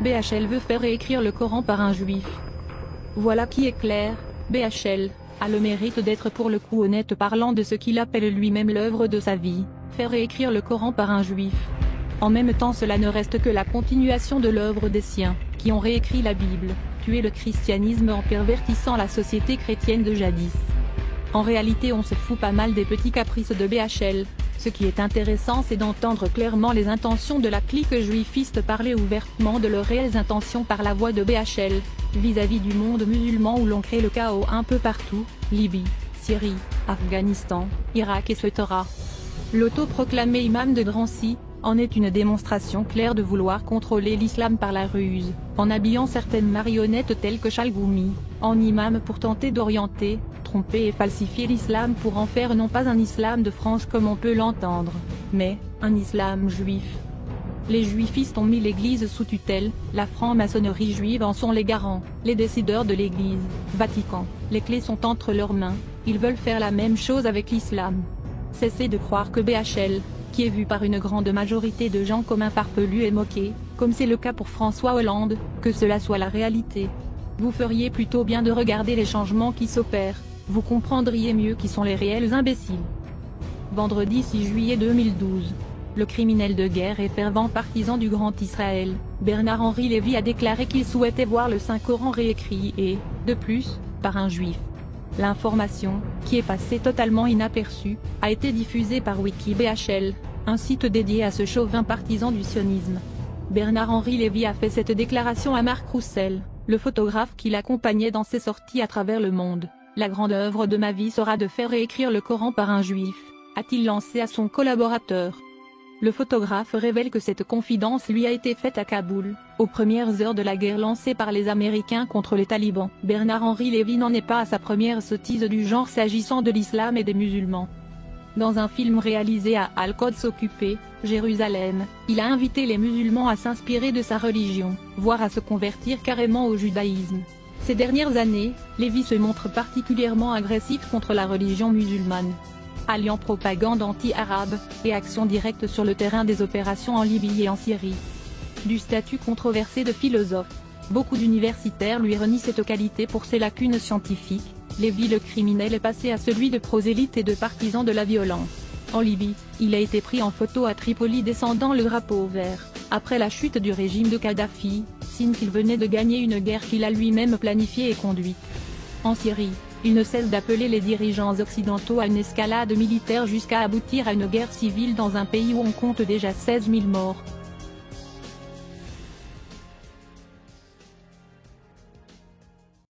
BHL veut faire réécrire le Coran par un juif. Voilà qui est clair, BHL a le mérite d'être pour le coup honnête parlant de ce qu'il appelle lui-même l'œuvre de sa vie, faire réécrire le Coran par un juif. En même temps cela ne reste que la continuation de l'œuvre des siens, qui ont réécrit la Bible, tué le christianisme en pervertissant la société chrétienne de jadis. En réalité on se fout pas mal des petits caprices de BHL, ce qui est intéressant c'est d'entendre clairement les intentions de la clique juifiste parler ouvertement de leurs réelles intentions par la voix de BHL, vis-à-vis du monde musulman où l'on crée le chaos un peu partout, Libye, Syrie, Afghanistan, Irak etc. L'autoproclamé imam de Drancy en est une démonstration claire de vouloir contrôler l'islam par la ruse, en habillant certaines marionnettes telles que Chalgoumi, en imam pour tenter d'orienter, tromper et falsifier l'islam pour en faire non pas un islam de France comme on peut l'entendre, mais un islam juif. Les juifistes ont mis l'église sous tutelle, la franc-maçonnerie juive en sont les garants, les décideurs de l'église, Vatican, les clés sont entre leurs mains, ils veulent faire la même chose avec l'islam. Cessez de croire que BHL, qui est vu par une grande majorité de gens comme un farfelu et moqué, comme c'est le cas pour François Hollande, que cela soit la réalité. Vous feriez plutôt bien de regarder les changements qui s'opèrent, vous comprendriez mieux qui sont les réels imbéciles. Vendredi 6 juillet 2012. Le criminel de guerre et fervent partisan du Grand Israël, Bernard-Henri Lévy a déclaré qu'il souhaitait voir le Saint-Coran réécrit et, de plus, par un juif. L'information, qui est passée totalement inaperçue, a été diffusée par WikiBHL, un site dédié à ce chauvin partisan du sionisme. Bernard-Henri Lévy a fait cette déclaration à Marc Roussel, le photographe qui l'accompagnait dans ses sorties à travers le monde. La grande œuvre de ma vie sera de faire réécrire le Coran par un juif, a-t-il lancé à son collaborateur. Le photographe révèle que cette confidence lui a été faite à Kaboul, aux premières heures de la guerre lancée par les Américains contre les talibans. Bernard-Henri Lévy n'en est pas à sa première sottise du genre s'agissant de l'islam et des musulmans. Dans un film réalisé à Al-Quds occupé, Jérusalem, il a invité les musulmans à s'inspirer de sa religion, voire à se convertir carrément au judaïsme. Ces dernières années, Lévy se montre particulièrement agressif contre la religion musulmane, alliant propagande anti-arabe, et action directe sur le terrain des opérations en Libye et en Syrie. Du statut controversé de philosophe, beaucoup d'universitaires lui renient cette qualité pour ses lacunes scientifiques. Lévy le criminel est passé à celui de prosélyte et de partisan de la violence. En Libye, il a été pris en photo à Tripoli descendant le drapeau vert, après la chute du régime de Kadhafi, signe qu'il venait de gagner une guerre qu'il a lui-même planifiée et conduite. En Syrie, il ne cesse d'appeler les dirigeants occidentaux à une escalade militaire jusqu'à aboutir à une guerre civile dans un pays où on compte déjà 16 000 morts.